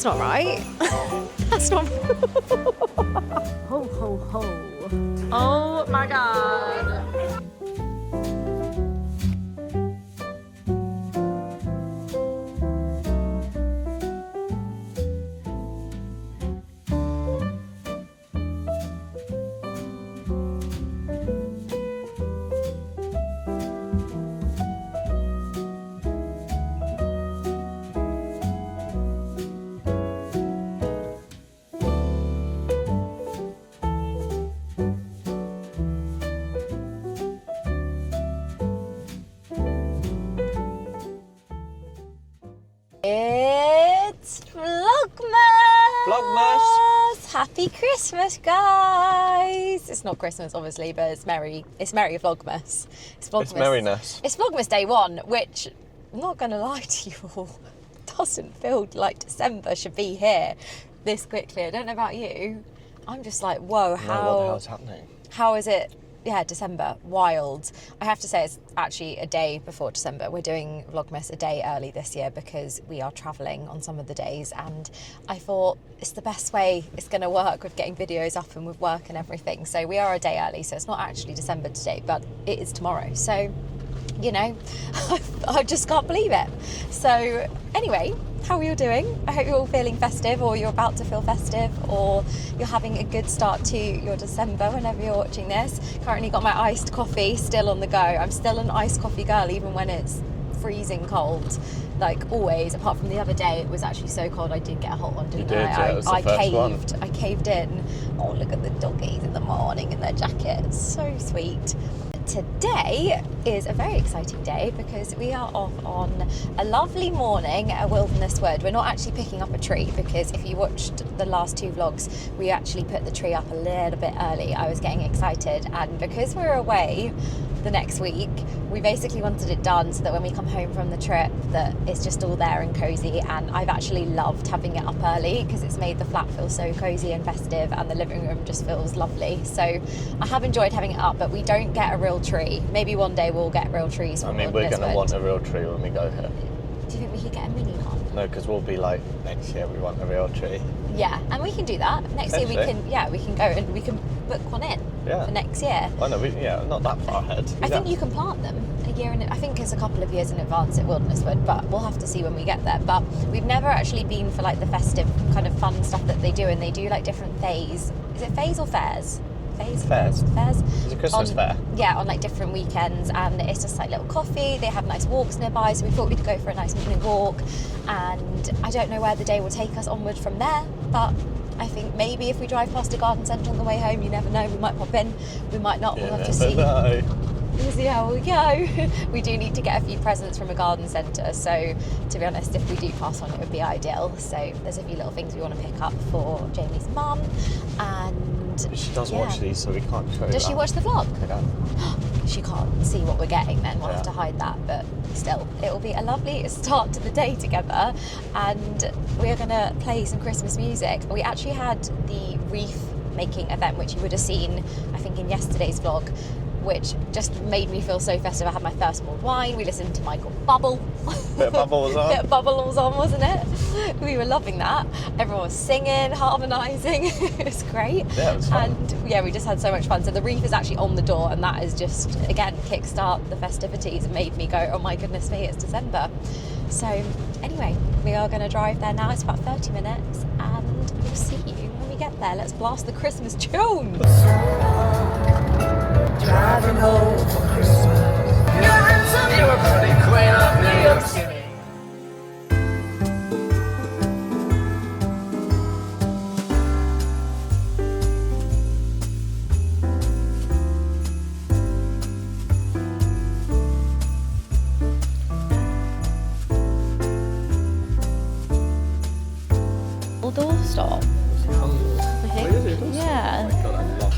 That's not right. That's not. Ho, ho, ho. Oh my God. It's Vlogmas! Vlogmas! Happy Christmas, guys! It's not Christmas, obviously, but it's merry. It's merry Vlogmas. It's Vlogmas. It's merriness. It's Vlogmas day one, which, I'm not going to lie to you all, doesn't feel like December should be here this quickly. I don't know about you. I'm just like, whoa, What the hell's happening? How is it? Yeah, December, wild. I have to say it's actually a day before December. We're doing Vlogmas a day early this year because we are travelling on some of the days, and I thought it's the best way it's going to work with getting videos up and with work and everything. So we are a day early, so it's not actually December today, but it is tomorrow. So, you know, I just can't believe it. So anyway, how are you doing? I hope you're all feeling festive, or you're about to feel festive, or you're having a good start to your December whenever you're watching this. Currently got my iced coffee still on the go. I'm still an iced coffee girl even when it's freezing cold, like always, apart from the other day. It was actually so cold I did get a hot one, didn't I? Yeah, it was the first one. I caved in. Oh, look at the doggies in the morning in their jackets. So sweet. Today is a very exciting day because we are off on a lovely morning at Wilderness Wood. We're not actually picking up a tree because if you watched the last two vlogs, we actually put the tree up a little bit early. I was getting excited, and because we're away the next week, we basically wanted it done so that when we come home from the trip that it's just all there and cozy. And I've actually loved having it up early because it's made the flat feel so cozy and festive, and the living room just feels lovely. So I have enjoyed having it up, but we don't get a real tree. Maybe one day we'll get real trees. I mean, we're going to want a real tree when we go here. Do you think we could get a mini one? No, because we'll be like, next year we want a real tree. Yeah, and we can do that. Next year we can go and we can book one in for next year. Oh no, not that far ahead. I think you can plant them a year in. I think it's a couple of years in advance at Wilderness Wood, but we'll have to see when we get there. But we've never actually been for like the festive kind of fun stuff that they do, and they do like different days. Is it fays or fairs? Fairs. It's a Christmas fair. Yeah, on like different weekends, and it's just like little coffee. They have nice walks nearby, so we thought we could go for a nice morning walk. And I don't know where the day will take us onward from there, but I think maybe if we drive past a garden centre on the way home, you never know, we might pop in, we might not, we'll have to see. We'll see how we go. We do need to get a few presents from a garden centre, so to be honest, if we do pass on, it would be ideal. So there's a few little things we want to pick up for Jamie's mum, and she does watch these, so we can't show Does she watch the vlog? I don't. She can't see what we're getting then, we'll have to hide that, but still, it will be a lovely start to the day together, and we're going to play some Christmas music. We actually had the wreath making event, which you would have seen, I think, in yesterday's vlog, which just made me feel so festive. I had my first mulled wine, we listened to Michael Bubble. Bit of Bubble was on. Bit of Bubble was on, wasn't it? We were loving that. Everyone was singing, harmonising. It was great. Yeah, it was fun. And yeah, we just had so much fun. So the wreath is actually on the door, and that is just, again, kickstart the festivities. It made me go, oh my goodness me, it's December. So anyway, we are going to drive there now. It's about 30 minutes, and we'll see you when we get there. Let's blast the Christmas tunes. Driving home for Christmas. You were pretty queen of New York City. Will the door stop? I think. Yeah.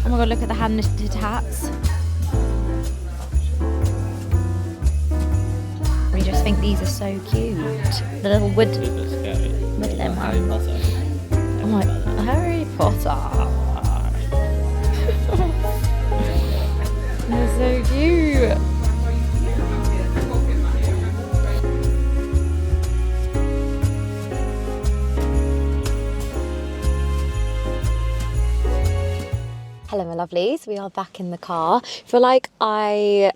Oh my god, look at the hand knitted hats. We just think these are so cute. The little woodland ones. I'm like, Harry Potter. They're so cute. lovelies. We are back in the car. I feel like I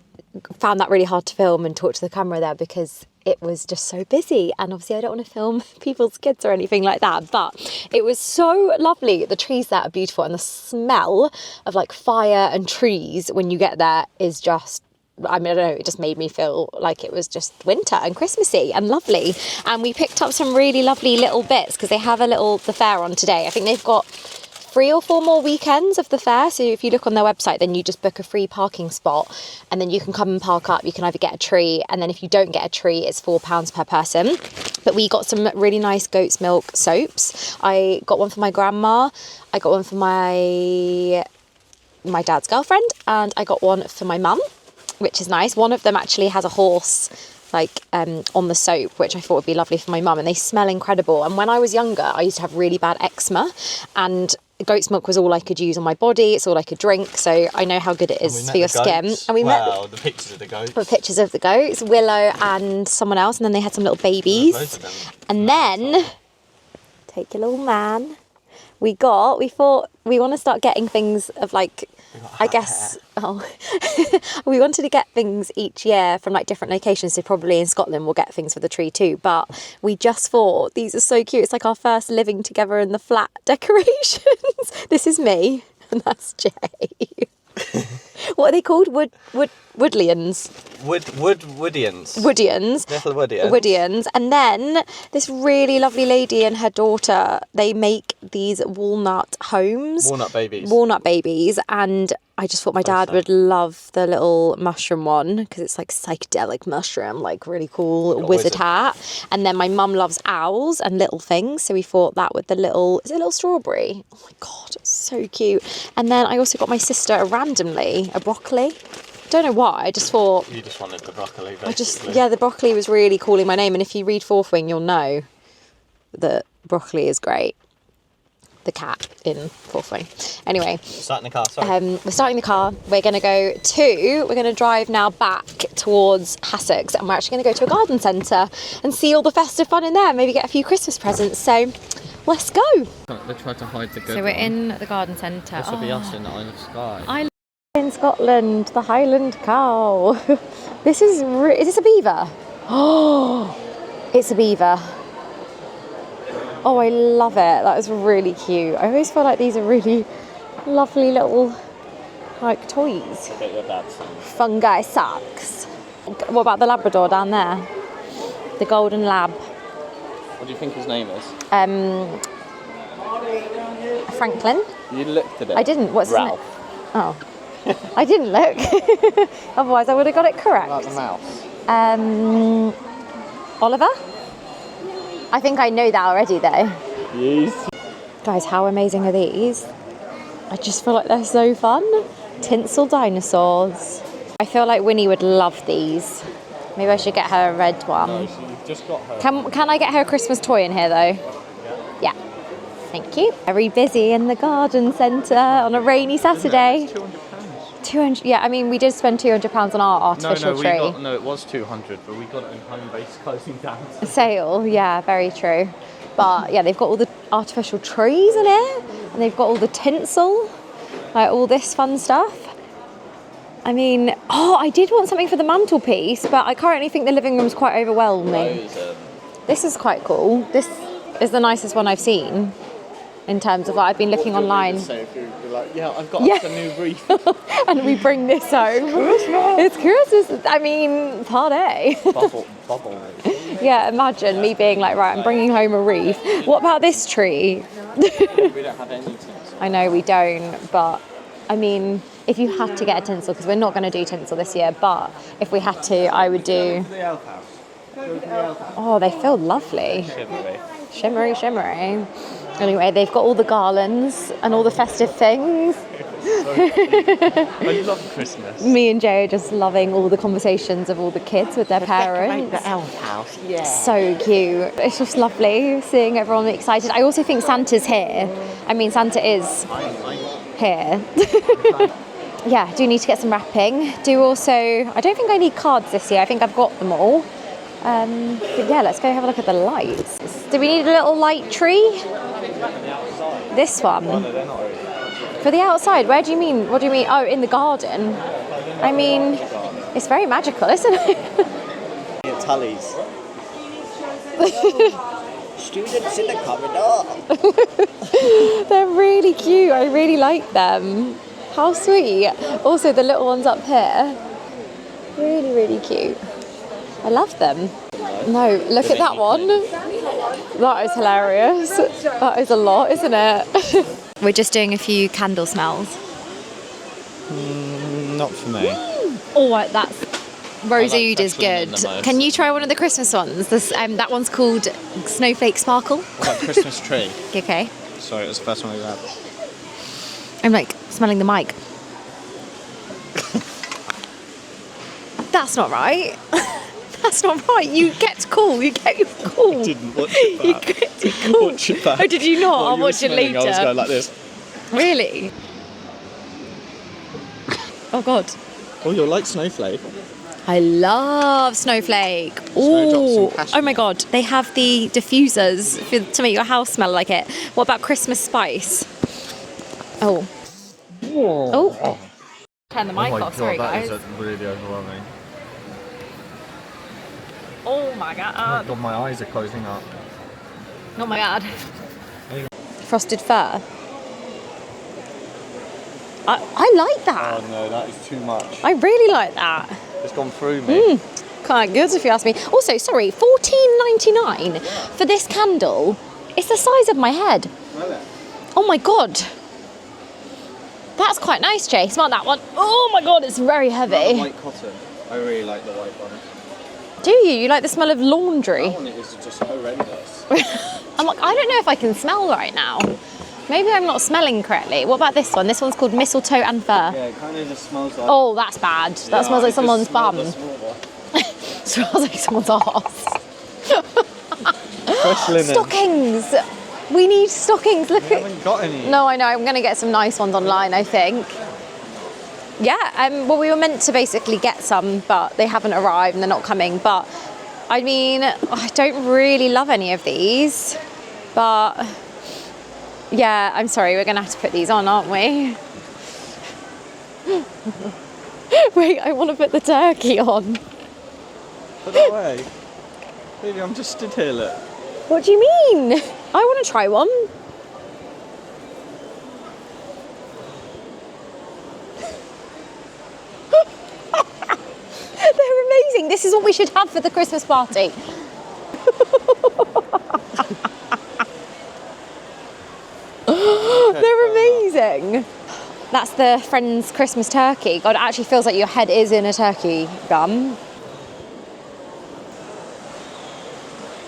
found that really hard to film and talk to the camera there because it was just so busy, and obviously I don't want to film people's kids or anything like that, but it was so lovely. The trees there are beautiful, and the smell of like fire and trees when you get there is just, I mean, I don't know, it just made me feel like it was just winter and Christmassy and lovely. And we picked up some really lovely little bits because they have the fair on today. I think they've got 3 or 4 more weekends of the fair, so if you look on their website, then you just book a free parking spot and then you can come and park up. You can either get a tree, and then if you don't get a tree, it's £4 per person. But we got some really nice goat's milk soaps. I got one for my grandma, I got one for my dad's girlfriend, and I got one for my mum, which is nice. One of them actually has a horse like on the soap, which I thought would be lovely for my mum, and they smell incredible. And when I was younger, I used to have really bad eczema, and goat's milk was all I could use on my body. It's all I could drink, so I know how good it is for your skin. And we met the pictures of the goats. the pictures of the goats, Willow and someone else, and then they had some little babies. Loads of them. And then take your little man. We thought we want to start getting things of like, I guess, we wanted to get things each year from like different locations. So probably in Scotland we'll get things for the tree too. But we just thought these are so cute. It's like our first living together in the flat decorations. This is me and that's Jay. What are they called? Woodlians. Woodians. Woodians. Little Woodians. Woodians. And then this really lovely lady and her daughter, they make these walnut homes. Walnut babies. Walnut babies. And I just thought my dad would love the little mushroom one because it's like psychedelic mushroom, like really cool wizard hat. And then my mum loves owls and little things. So we thought that with the little, is it a little strawberry? Oh my God, it's so cute. And then I also got my sister a broccoli. Don't know why, I just thought... You just wanted the broccoli, basically. The broccoli was really calling my name, and if you read Fourth Wing, you'll know that broccoli is great. The cat in Fourth Wing. Anyway. Starting the car, sorry. We're starting the car. We're going to drive now back towards Hassocks, and we're actually going to go to a garden centre and see all the festive fun in there, maybe get a few Christmas presents. So, let's go. They tried to hide the good So we're in the garden centre. This will be us in the Isle of Skye. In Scotland, the Highland cow. Is this a beaver? Oh, it's a beaver. Oh, I love it. That is really cute. I always feel like these are really lovely little like toys. Get your dad's. Fungi socks. What about the Labrador down there? The golden lab. What do you think his name is? Franklin. You looked at it. I didn't. What's Ralph. his name? Oh. I didn't look. Otherwise I would have got it correct. What about the mouse? Oliver? I think I know that already though. Yes. Guys, how amazing are these? I just feel like they're so fun. Tinsel dinosaurs. I feel like Winnie would love these. Maybe I should get her a red one. No, she's just got her. Can I get her a Christmas toy in here though? Yeah. Thank you. Very busy in the garden centre on a rainy Saturday. 200. Yeah, I mean, we did spend £200 on our artificial tree. No, it was 200, but we got it in home-based closing down. Sale, yeah, very true. But yeah, they've got all the artificial trees in it, and they've got all the tinsel, like all this fun stuff. I mean, I did want something for the mantelpiece, but I currently think the living room's quite overwhelming. This is quite cool. This is the nicest one I've seen. In terms of what I've been looking online. Say if you're like, I've got us a new wreath. And we bring this home. It's Christmas. I mean, party. Bubble. Yeah, imagine me being like, right, I'm bringing home a wreath. What about this tree? We don't have any tinsel. I know we don't, but I mean, if you had to get a tinsel, because we're not going to do tinsel this year, but if we had to, I would do... The elf house. Oh, they feel lovely. Shimmery. Anyway, they've got all the garlands and all the festive things. I love Christmas. Me and Jay are just loving all the conversations of all the kids with their parents. The elf house, yeah. So cute. It's just lovely seeing everyone excited. I also think Santa's here. I mean, Santa is here. Yeah, do need to get some wrapping. I don't think I need cards this year. I think I've got them all. But yeah, let's go have a look at the lights. Do we need a little light tree? This one. Oh, no, they're not For the outside, where do you mean? What do you mean? Oh, in the garden. I mean, it's very magical, isn't it? At Tully's. Students in the corridor. They're really cute. I really like them. How sweet. Also, the little ones up here. Really, really cute. I love them. No, look at that one. That is hilarious. That is a lot, isn't it? We're just doing a few candle smells. Not for me. Oh, that's Rosewood is Peplum good. the most. Can you try one of the Christmas ones? This that one's called Snowflake Sparkle. What about Christmas tree? Okay. Sorry, it was the first one we had. I'm like smelling the mic. That's not right. That's not right. You get cool. You get cool. I didn't watch it You back. get cool. Watch it back. Oh, did you not? While I'll you were watch it smelling, later. I was going like this. Really? Oh God. Oh, you're like Snowflake. I love Snowflake. Snowdrops Ooh. and cashmere. Oh my God. They have the diffusers to make your house smell like it. What about Christmas spice? Oh. Oh. Turn the mic off. Sorry, guys. really overwhelming. Oh my Oh God. God, my eyes are closing up. Oh my God. Frosted fir. I like that. Oh no, that is too much. I really like that. It's gone through me. Quite good if you ask me. Also, sorry, $14.99 for this candle. It's the size of my head. Oh my God. That's quite nice, Jay. Smell that one. Oh my God, it's very heavy. White cotton. I really like the white one. Do you? You like the smell of laundry? That one is just horrendous. I'm like, I don't know if I can smell right now. Maybe I'm not smelling correctly. What about this one? This one's called mistletoe and fir. Yeah, it kind of just smells like... Oh, that's bad. That smells like someone's bum. Smells like someone's arse. Fresh linen. Stockings! We need stockings. Look I at. haven't got any. No, I know. I'm going to get some nice ones online, I think. Yeah, well, we were meant to basically get some, but they haven't arrived and they're not coming. But, I mean, I don't really love any of these. But, yeah, I'm sorry. We're going to have to put these on, aren't we? Wait, I want to put the turkey on. Put it away. Baby, I'm just stood here, look. What do you mean? I want to try one. They're amazing. This is what we should have for the Christmas party. They're amazing. That's the Friends Christmas turkey. God, it actually feels like your head is in a turkey gum.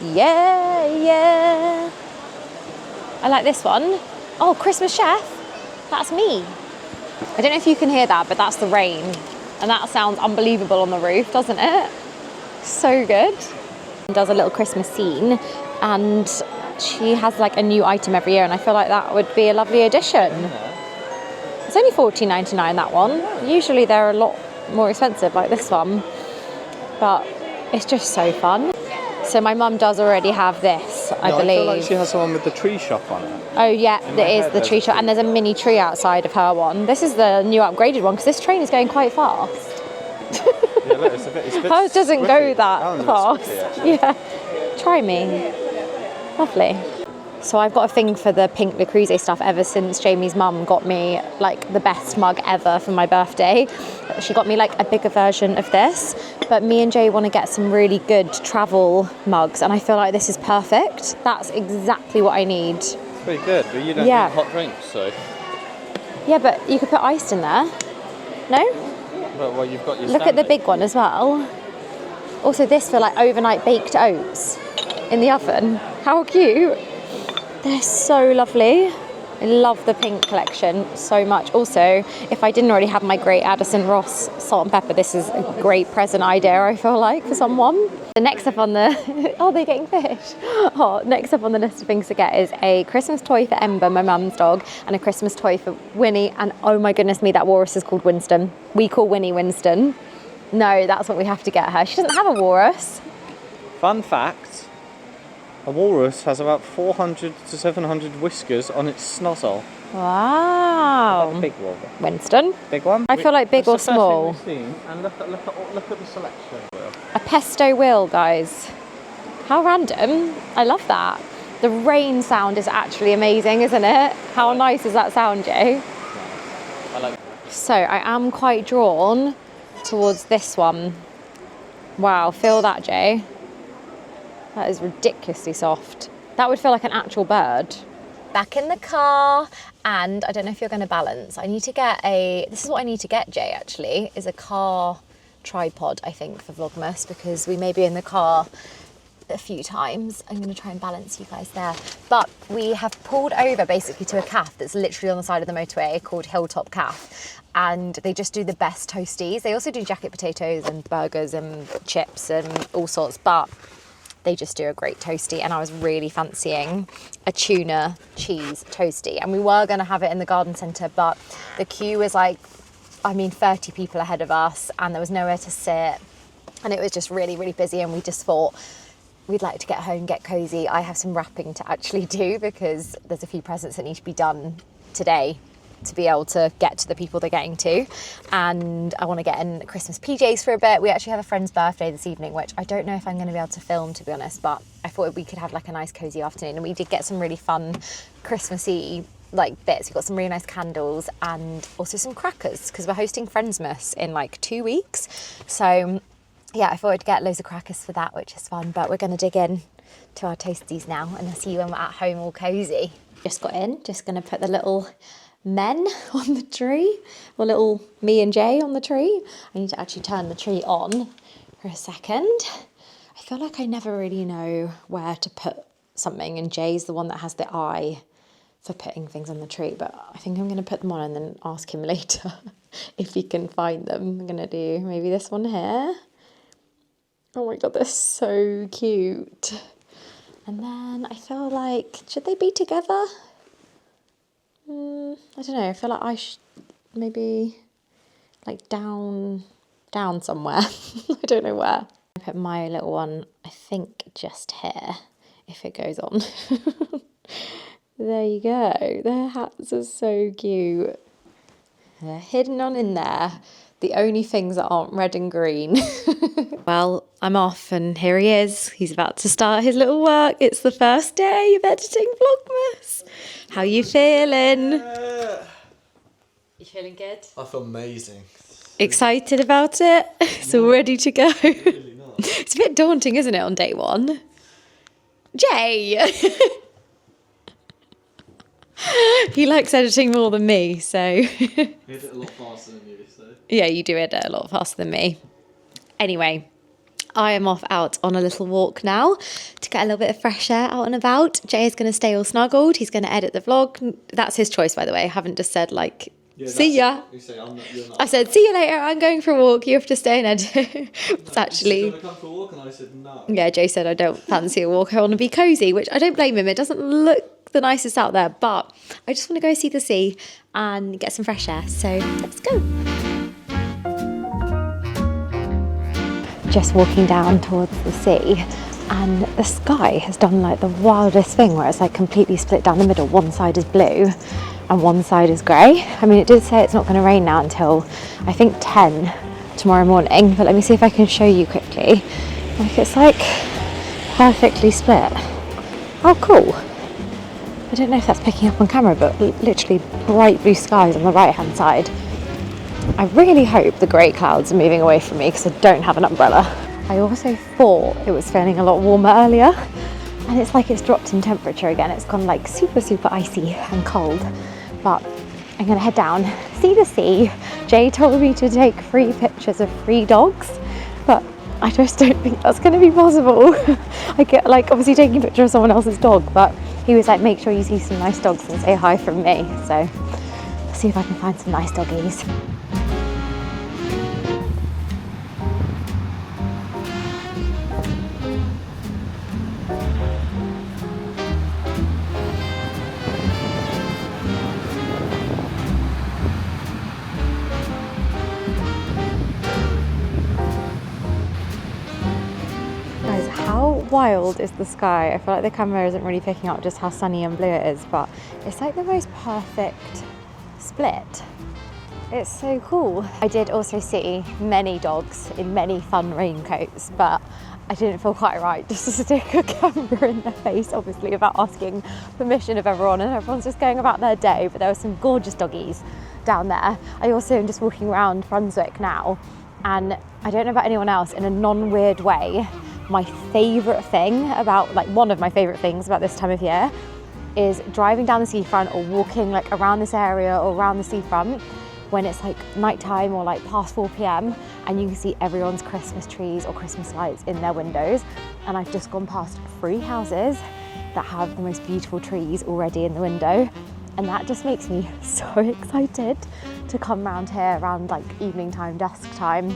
Yeah, yeah. I like this one. Oh, Christmas chef. That's me. I don't know if you can hear that, but that's the rain. And that sounds unbelievable on the roof, doesn't it? So good. Does a little Christmas scene, and she has like a new item every year, and I feel like that would be a lovely addition. It's only $14.99, that one. Usually they're a lot more expensive, like this one. But it's just so fun. So my mum does already have this, I believe. I feel like she has one with the tree shop on it. Oh yeah, In my there is head the there's tree a shop, tree. and there's a mini tree outside of her one. This is the new upgraded one because this train is going quite fast. Yeah, look, it's a bit Hers doesn't go that one's a bit fast. squiffy, actually. Yeah, try me. Lovely. So I've got a thing for the pink Le Creuset stuff ever since Jamie's mum got me like the best mug ever for my birthday. She got me like a bigger version of this, but me and Jay want to get some really good travel mugs, and I feel like this is perfect. That's exactly what I need. It's pretty good, but you don't Yeah. need hot drinks, so... Yeah, but you could put ice in there. No? Well, you've got your Look at the Stanley. big one as well. Also this for like overnight baked oats in the oven. How cute. They're so lovely. I love the pink collection so much. Also, if I didn't already have my great Addison Ross salt and pepper, this is a great present idea, I feel like, for someone. The next up on the... Oh, they're getting fish. Oh, next up on the list of things to get is a Christmas toy for Ember, my mum's dog, and a Christmas toy for Winnie. And oh my goodness me, that walrus is called Winston. We call Winnie Winston. No, that's what we have to get her. She doesn't have a walrus. Fun fact, a walrus has about 400 to 700 whiskers on its snozzle. Wow. Big one. Winston. Big one? I feel like big or That's the first small. thing we've seen, and look at the selection. A pesto wheel, guys. How random. I love that. The rain sound is actually amazing, isn't it? How nice is that sound, Jay? I like. So I am quite drawn towards this one. Wow, feel that, Jay. That is ridiculously soft. That would feel like an actual bird. Back in the car, and I don't know if you're going to balance. I need to get this is what I need to get, Jay, actually, is a car tripod, I think, for Vlogmas, because we may be in the car a few times. I'm going to try and balance you guys there. But we have pulled over basically to a cafe that's literally on the side of the motorway called Hilltop Cafe. And they just do the best toasties. They also do jacket potatoes and burgers and chips and all sorts, but they just do a great toasty. And I was really fancying a tuna cheese toasty. And we were going to have it in the garden centre, but the queue was like, 30 people ahead of us, and there was nowhere to sit. And it was just really, really busy. And we just thought we'd like to get home, get cozy. I have some wrapping to actually do because there's a few presents that need to be done today to be able to get to the people they're getting to. And I want to get in Christmas PJs for a bit. We actually have a friend's birthday this evening, which I don't know if I'm going to be able to film, to be honest, but I thought we could have like a nice cozy afternoon. And we did get some really fun Christmassy bits. We've got some really nice candles and also some crackers because we're hosting Friendsmas in like 2 weeks. So yeah, I thought I'd get loads of crackers for that, which is fun. But we're going to dig in to our toasties now, and I'll see you when we're at home all cozy. Just got in, just going to put the little men on the tree, or little me and Jay on the tree. I need to actually turn the tree on for a second. I feel like I never really know where to put something, and Jay's the one that has the eye for putting things on the tree, but I think I'm going to put them on and then ask him later if he can find them. I'm going to do maybe this one here. Oh my god, they're so cute. And then I feel like, should they be together? I don't know, I feel like I should maybe like down somewhere. I don't know where. I put my little one, I think just here, if it goes on. There you go. Their hats are so cute. They're hidden on in there. The only things that aren't red and green. Well, I'm off and here he is. He's about to start his little work. It's the first day of editing Vlogmas. How you feeling? You feeling good? I feel amazing. Excited about it? It's all ready to go. Really not. It's a bit daunting, isn't it, on day one? Jay! He likes editing more than me, so... You did it a lot faster than you, so... Yeah, you do edit a lot faster than me. Anyway, I am off out on a little walk now to get a little bit of fresh air out and about. Jay is going to stay all snuggled. He's going to edit the vlog. That's his choice, by the way. I haven't just said, see ya. You say, you're not. I said, see you later. I'm going for a walk. You have to stay and edit. It's actually... You said, come for a walk? And I said, no. Yeah, Jay said, I don't fancy a walk. I want to be cozy, which I don't blame him. It doesn't look the nicest out there, but I just want to go see the sea and get some fresh air. So let's go. Just walking down towards the sea, and the sky has done like the wildest thing where it's like completely split down the middle. One side is blue and one side is grey. I mean, it did say it's not going to rain now until I think 10 tomorrow morning, but let me see if I can show you quickly. Like, it's like perfectly split. Oh, cool. I don't know if that's picking up on camera, but literally bright blue skies on the right hand side. I really hope the grey clouds are moving away from me because I don't have an umbrella. I also thought it was feeling a lot warmer earlier, and it's like it's dropped in temperature again. It's gone like super, super icy and cold, but I'm gonna head down, see the sea. Jay told me to take 3 pictures of 3 dogs, but I just don't think that's gonna be possible. I get like obviously taking a picture of someone else's dog, but he was like, make sure you see some nice dogs and say hi from me. So let's see if I can find some nice doggies. Guys, how wild is the sky? I feel like the camera isn't really picking up just how sunny and blue it is, but it's like the most perfect split. It's so cool. I did also see many dogs in many fun raincoats, but I didn't feel quite right just to stick a camera in their face, obviously, without asking permission of everyone, and everyone's just going about their day. But there were some gorgeous doggies down there. I also am just walking around Brunswick now, and I don't know about anyone else, in a non-weird way, my favourite thing about, like one of my favourite things about this time of year is driving down the seafront or walking like around this area or around the seafront when it's like nighttime or like past 4 p.m. and you can see everyone's Christmas trees or Christmas lights in their windows. And I've just gone past 3 houses that have the most beautiful trees already in the window. And that just makes me so excited to come round here around like evening time, dusk time,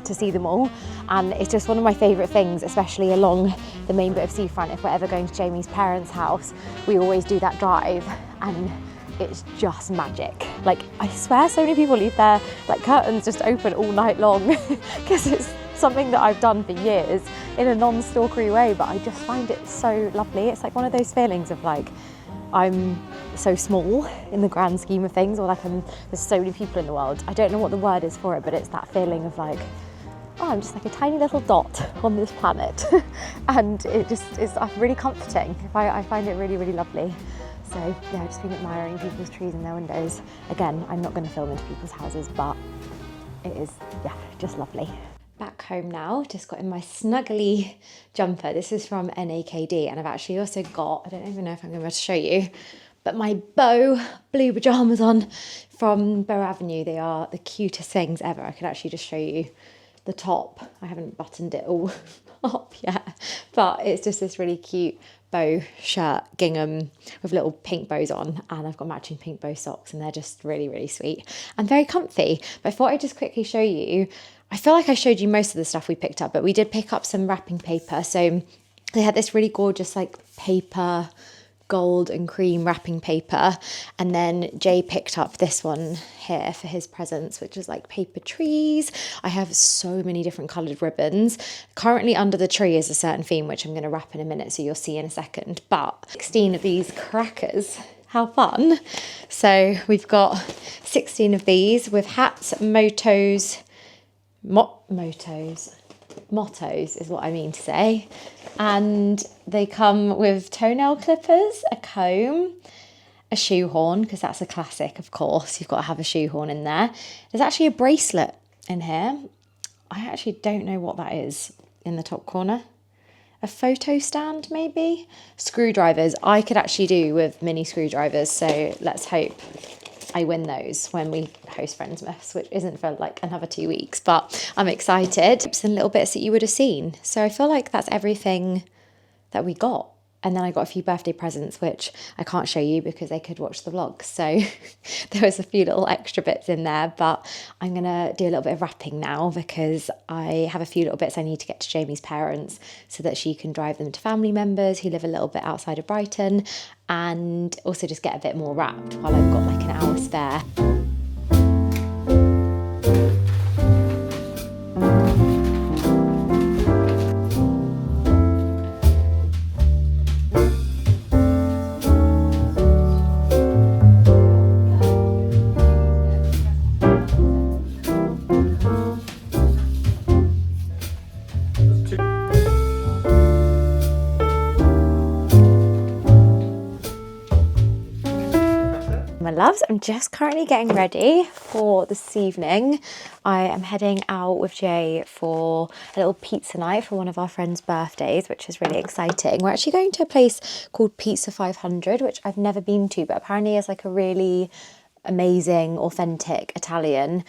to see them all. And it's just one of my favourite things, especially along the main bit of seafront. If we're ever going to Jamie's parents' house, we always do that drive, and it's just magic. Like, I swear so many people leave their like curtains just open all night long because it's something that I've done for years in a non-stalkery way, but I just find it so lovely. It's like one of those feelings of like, I'm so small in the grand scheme of things, or like there's so many people in the world. I don't know what the word is for it, but it's that feeling of like, oh, I'm just like a tiny little dot on this planet. And it just is really comforting. I find it really, really lovely. So yeah, I've just been admiring people's trees in their windows. Again, I'm not going to film into people's houses, but it is, yeah, just lovely. Back home now, just got in my snuggly jumper. This is from NAKD, and I've actually also got, I don't even know if I'm going to be able to show you, but my bow blue pyjamas on from Bow Avenue. They are the cutest things ever. I could actually just show you the top. I haven't buttoned it all up yet, but it's just this really cute bow shirt, gingham with little pink bows on, and I've got matching pink bow socks, and they're just really, really sweet and very comfy. But I thought I'd just quickly show you, I feel like I showed you most of the stuff we picked up, but we did pick up some wrapping paper. So they had this really gorgeous like paper, gold and cream wrapping paper, and then Jay picked up this one here for his presents, which is like paper trees. I have so many different coloured ribbons. Currently under the tree is a certain theme, which I'm going to wrap in a minute, so you'll see in a second. But 16 of these crackers, how fun. So we've got 16 of these with hats, mottos is what I mean to say, and they come with toenail clippers, a comb, a shoehorn, because that's a classic, of course, you've got to have a shoehorn in there. There's actually a bracelet in here. I actually don't know what that is in the top corner. A photo stand maybe? Screwdrivers. I could actually do with mini screwdrivers, so let's hope I win those when we host Friendsmas, which isn't for like another 2 weeks, but I'm excited. Some little bits that you would have seen. So I feel like that's everything that we got. And then I got a few birthday presents, which I can't show you because they could watch the vlog. So there was a few little extra bits in there, but I'm going to do a little bit of wrapping now because I have a few little bits I need to get to Jamie's parents so that she can drive them to family members who live a little bit outside of Brighton, and also just get a bit more wrapped while I've got like an hour spare. My loves, I'm just currently getting ready for this evening. I am heading out with Jay for a little pizza night for one of our friends' birthdays, which is really exciting. We're actually going to a place called Pizza 500, which I've never been to, but apparently is like a really amazing, authentic Italian.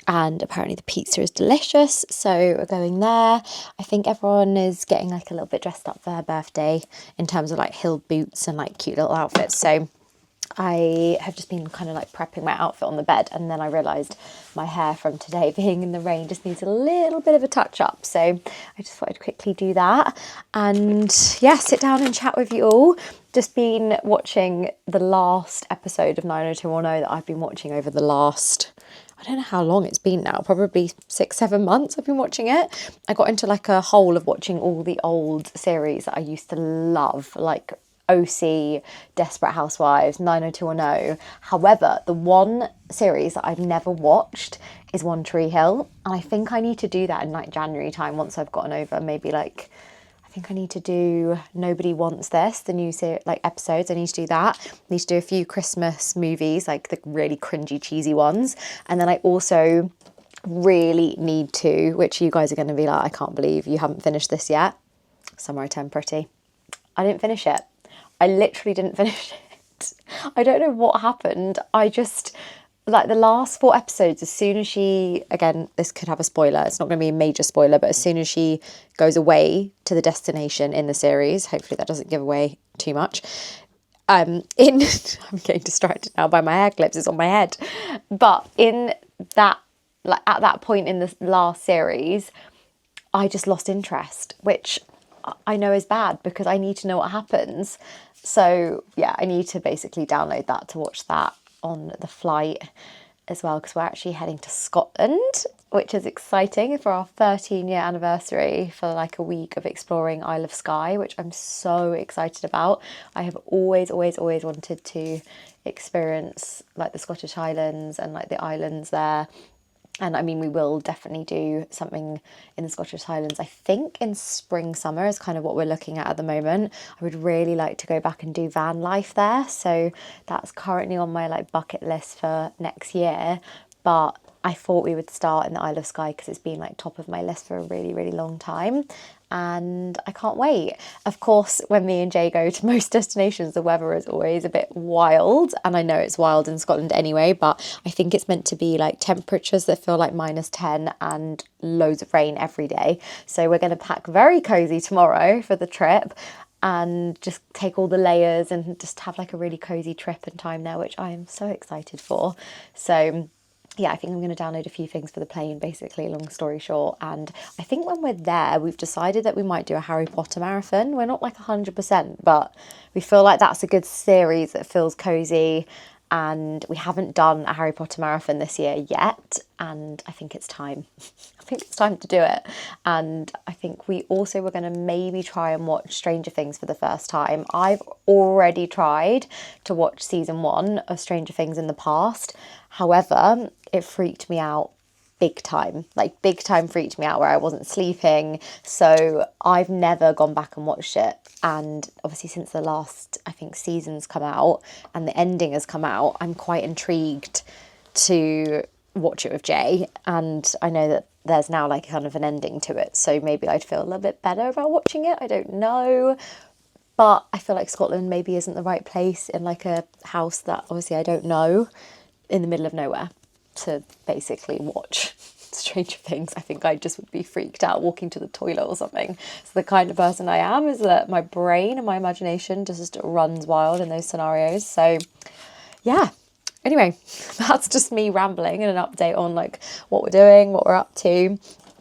And apparently the pizza is delicious, so we're going there. I think everyone is getting like a little bit dressed up for her birthday in terms of like heel boots and like cute little outfits. So I have just been kind of like prepping my outfit on the bed, and then I realised my hair from today being in the rain just needs a little bit of a touch up. So I just thought I'd quickly do that and yeah, sit down and chat with you all. Just been watching the last episode of 90210 that I've been watching over the last, I don't know how long it's been now, probably 6-7 months I've been watching it. I got into like a hole of watching all the old series that I used to love, like OC, Desperate Housewives, 90210. However, the one series that I've never watched is One Tree Hill, and I think I need to do that in like January time once I've gotten over maybe like, I think I need to do Nobody Wants This, the new like episodes. I need to do that. I need to do a few Christmas movies, like the really cringy, cheesy ones. And then I also really need to, which you guys are going to be like, I can't believe you haven't finished this yet. Summer I Turned Pretty. I didn't finish it. I literally didn't finish it. I don't know what happened. I just, like the last 4 episodes, as soon as she, again, this could have a spoiler, it's not going to be a major spoiler, but as soon as she goes away to the destination in the series, hopefully that doesn't give away too much, I'm getting distracted now by my hair clips, it's on my head, but in that, like at that point in the last series, I just lost interest, which I know is bad because I need to know what happens. So yeah, I need to basically download that to watch that on the flight as well, because we're actually heading to Scotland, which is exciting for our 13-year anniversary, for like a week of exploring Isle of Skye, which I'm so excited about. I have always wanted to experience like the Scottish Highlands and like the islands there. And I mean, we will definitely do something in the Scottish Highlands, I think in spring, summer is kind of what we're looking at the moment. I would really like to go back and do van life there. So that's currently on my like bucket list for next year. But I thought we would start in the Isle of Skye because it's been like top of my list for a really long time. And I can't wait. Of course, when me and Jay go to most destinations, the weather is always a bit wild. And I know it's wild in Scotland anyway, but I think it's meant to be like temperatures that feel like -10 and loads of rain every day. So we're going to pack very cozy tomorrow for the trip and just take all the layers and just have like a really cozy trip and time there, which I am so excited for. So yeah, I think I'm going to download a few things for the plane, basically, long story short. And I think when we're there, we've decided that we might do a Harry Potter marathon. We're not like 100%, but we feel like that's a good series that feels cozy. And we haven't done a Harry Potter marathon this year yet. And I think it's time. I think it's time to do it. And I think we also were going to maybe try and watch Stranger Things for the first time. I've already tried to watch season 1 of Stranger Things in the past. However, it freaked me out big time, like big time freaked me out where I wasn't sleeping. So I've never gone back and watched it. And obviously since the last, I think, season's come out and the ending has come out, I'm quite intrigued to watch it with Jay. And I know that there's now like kind of an ending to it. So maybe I'd feel a little bit better about watching it. I don't know. But I feel like Scotland maybe isn't the right place in like a house that obviously I don't know, in the middle of nowhere, to basically watch Stranger Things. I think I just would be freaked out walking to the toilet or something. So the kind of person I am is that my brain and my imagination just runs wild in those scenarios. So yeah, anyway, that's just me rambling and an update on like what we're doing, what we're up to.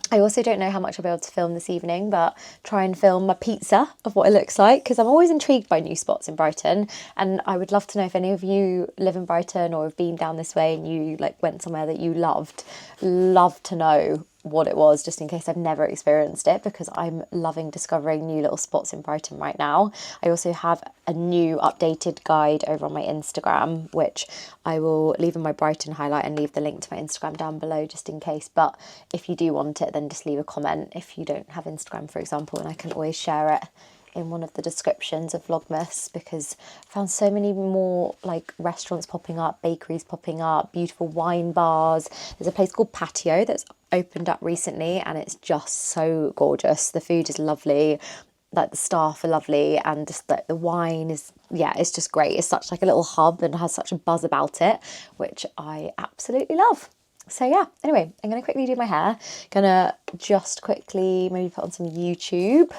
I also don't know how much I'll be able to film this evening, but try and film my pizza of what it looks like, because I'm always intrigued by new spots in Brighton. And I would love to know if any of you live in Brighton or have been down this way and you like went somewhere that you loved. Love to know what it was, just in case I've never experienced it, because I'm loving discovering new little spots in Brighton right now. I also have a new updated guide over on my Instagram, which I will leave in my Brighton highlight and leave the link to my Instagram down below just in case. But if you do want it, then just leave a comment if you don't have Instagram, for example, and I can always share it in one of the descriptions of Vlogmas, because I found so many more like restaurants popping up, bakeries popping up, beautiful wine bars. There's a place called Patio that's opened up recently and it's just so gorgeous. The food is lovely, like the staff are lovely, and just the wine is, yeah, it's just great. It's such like a little hub and has such a buzz about it, which I absolutely love. So yeah, anyway, I'm going to quickly do my hair. Gonna just quickly maybe put on some YouTube,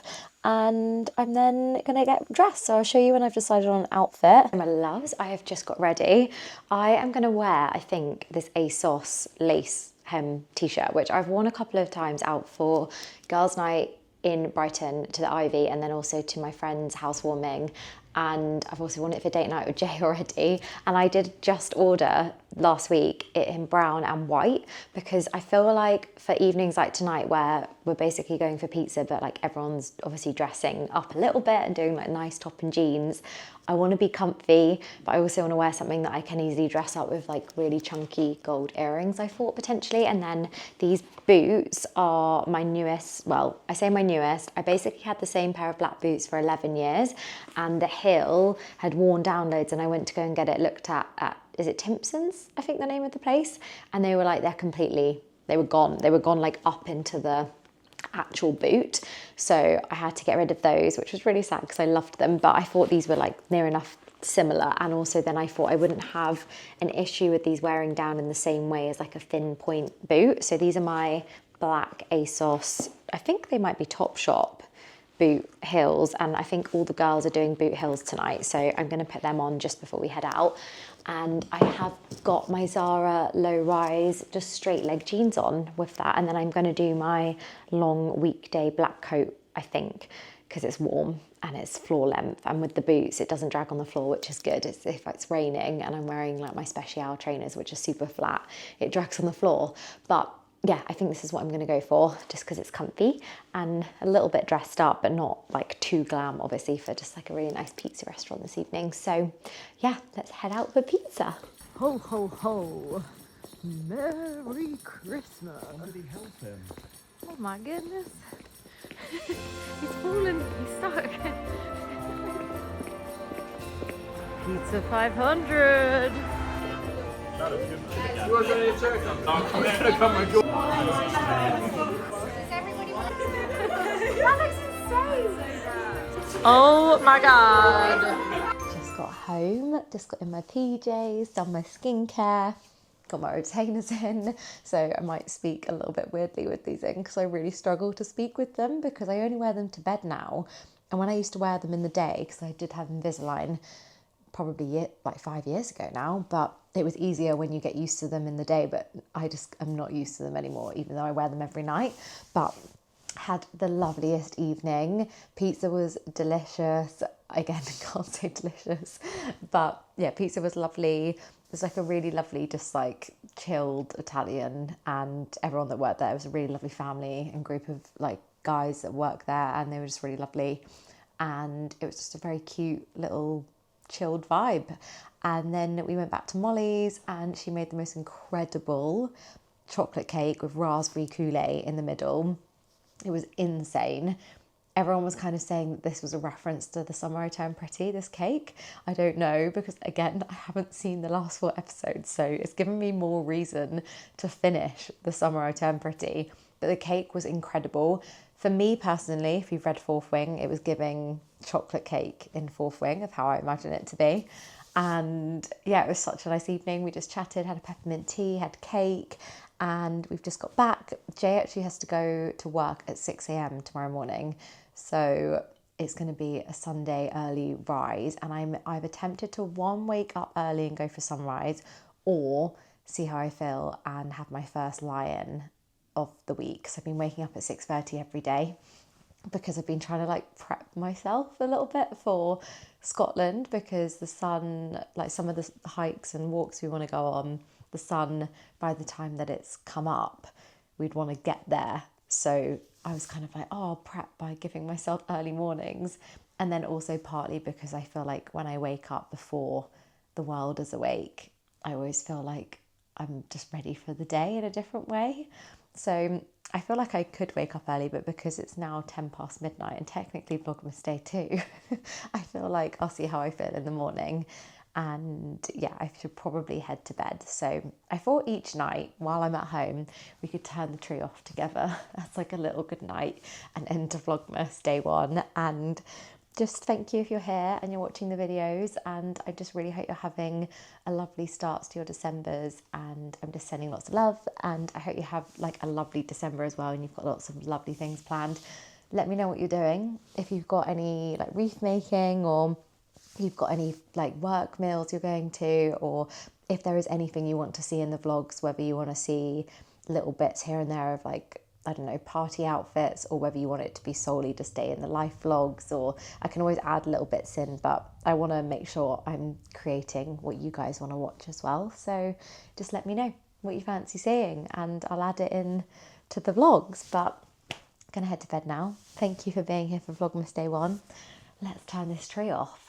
and I'm then going to get dressed. So I'll show you when I've decided on an outfit. My loves, I have just got ready. I am going to wear, I think, this ASOS lace hem t-shirt, which I've worn a couple of times out for girls' night in Brighton to the Ivy, and then also to my friend's housewarming. and I've also worn it for date night with Jay already. And I did just order last week it in brown and white, because I feel like for evenings like tonight where we're basically going for pizza, but like everyone's obviously dressing up a little bit and doing like nice top and jeans, I want to be comfy, but I also want to wear something that I can easily dress up with, like really chunky gold earrings, I thought potentially. And then these boots are my newest, well, I say my newest, I basically had the same pair of black boots for 11 years, and the heel had worn down loads, and I went to go and get it looked at is it Timpson's, I think the name of the place, and they were like, they were gone like up into the actual boot. So I had to get rid of those, which was really sad because I loved them, but I thought these were like near enough similar, and also then I thought I wouldn't have an issue with these wearing down in the same way as like a thin point boot. So these are my black ASOS, I think they might be Topshop boot heels, and I think all the girls are doing boot heels tonight, so I'm going to put them on just before we head out. And I have got my Zara low rise just straight leg jeans on with that, and then I'm going to do my long weekday black coat, I think, because it's warm and it's floor length, and with the boots it doesn't drag on the floor, which is good. If it's raining and I'm wearing like my Special trainers, which are super flat, it drags on the floor. But yeah, I think this is what I'm going to go for, just because it's comfy and a little bit dressed up, but not like too glam, obviously, for just like a really nice pizza restaurant this evening. So yeah, let's head out for pizza. Ho, ho, ho. Merry Christmas. Somebody help him. Oh my goodness. He's fallen, he's stuck. Pizza 500. Oh my god. Just got home, just got in my PJs, done my skincare, got my retainers in, so I might speak a little bit weirdly with these in because I really struggle to speak with them because I only wear them to bed now. And when I used to wear them in the day, because I did have Invisalign probably like 5 years ago now, but it was easier when you get used to them in the day, but I just am not used to them anymore, even though I wear them every night. But had the loveliest evening. Pizza was delicious. Again, I can't say delicious, but yeah, pizza was lovely. It was like a really lovely, just like chilled Italian, and everyone that worked there was a really lovely family and group of like guys that work there, and they were just really lovely. And it was just a very cute little chilled vibe. And then we went back to Molly's, and she made the most incredible chocolate cake with raspberry coulis in the middle. It was insane. Everyone was kind of saying that this was a reference to The Summer I Turned Pretty, this cake. I don't know, because again, I haven't seen the last 4 episodes, so it's given me more reason to finish The Summer I Turned Pretty. But the cake was incredible. For me personally, if you've read Fourth Wing, it was giving chocolate cake in Fourth Wing of how I imagine it to be. And yeah, it was such a nice evening. We just chatted, had a peppermint tea, had cake, and we've just got back. Jay actually has to go to work at 6 a.m. tomorrow morning. So it's going to be a Sunday early rise. And I've attempted to wake up early and go for sunrise, or see how I feel and have my first lie-in of the week. So I've been waking up at 6:30 every day because I've been trying to like prep myself a little bit for Scotland, because the sun, like some of the hikes and walks we want to go on, the sun, by the time that it's come up, we'd want to get there. So I was kind of like, oh, I'll prep by giving myself early mornings. And then also partly because I feel like when I wake up before the world is awake, I always feel like I'm just ready for the day in a different way. So I feel like I could wake up early, but because it's now 10 past midnight and technically Vlogmas day 2, I feel like I'll see how I feel in the morning. And yeah, I should probably head to bed. So I thought each night while I'm at home, we could turn the tree off together. That's like a little good night and end to Vlogmas day 1. And just thank you if you're here and you're watching the videos. And I just really hope you're having a lovely start to your Decembers. And I'm just sending lots of love. And I hope you have like a lovely December as well. And you've got lots of lovely things planned. Let me know what you're doing. If you've got any like wreath making, or you've got any like work meals you're going to, or if there is anything you want to see in the vlogs, whether you want to see little bits here and there of like I don't know, party outfits, or whether you want it to be solely just day in the life vlogs, or I can always add little bits in, but I want to make sure I'm creating what you guys want to watch as well. So just let me know what you fancy seeing and I'll add it in to the vlogs. But I'm gonna head to bed now. Thank you for being here for Vlogmas Day 1. Let's turn this tree off.